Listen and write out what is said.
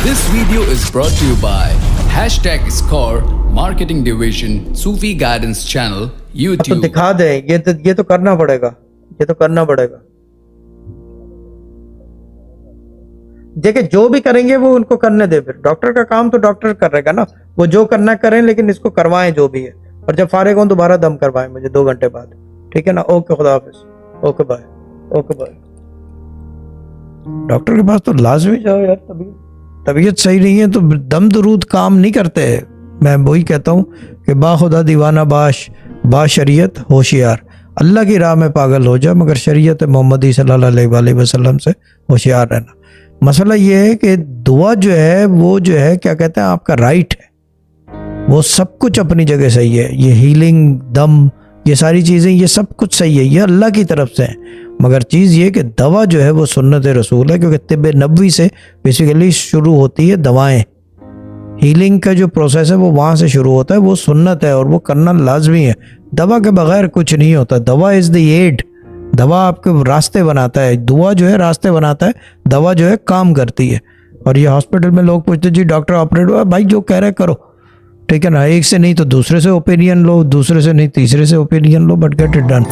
This video is brought to you by #Score Marketing Division Sufi Guidance Channel तो YouTube। दिखा दे, ये तो करना पड़ेगा, ये तो करना पड़ेगा। देखिए जो भी करेंगे वो उनको करने दे, फिर डॉक्टर का काम तो डॉक्टर करेगा ना, वो जो करना करें, लेकिन इसको करवाएं जो भी है। और जब फारिग हो दोबारा दम करवाएं मुझे 2 घंटे बाद, ठीक है ना। ओके, खुदा हाफिज, okay bye, okay bye. Doctor के पास तो लाजमी जाओ यार, तबीयत सही नहीं है तो दम दरूद काम नहीं करते। मैं वही कहता हूँ कि बाखुदा दीवाना बा शरीयत होशियार, अल्लाह की राह में पागल हो जा मगर शरीयत मोहम्मदी सल्लल्लाहु अलैहि वसल्लम से होशियार रहना। मसला ये है कि दुआ जो है वो जो है क्या कहते हैं आपका राइट है, वो सब कुछ अपनी जगह सही है। ये हीलिंग, दम, ये सारी चीज़ें, ये सब कुछ सही है, ये अल्लाह की तरफ से है। मगर चीज़ ये कि दवा जो है वो सुन्नत रसूल है, क्योंकि तिब्ब नबवी से बेसिकली शुरू होती है दवाएं। हीलिंग का जो प्रोसेस है वो वहाँ से शुरू होता है, वो सुन्नत है और वो करना लाजमी है। दवा के बगैर कुछ नहीं होता। दवा इज़ द एड, दवा आपके रास्ते बनाता है, दुआ जो है रास्ते बनाता है, दवा जो है काम करती है। और ये हॉस्पिटल में लोग पूछते जी डॉक्टर ऑपरेट हुआ, भाई जो कह रहे करो, ठीक है ना। एक से नहीं तो दूसरे से ओपिनियन लो, दूसरे से नहीं तीसरे से opinion low, but get it done.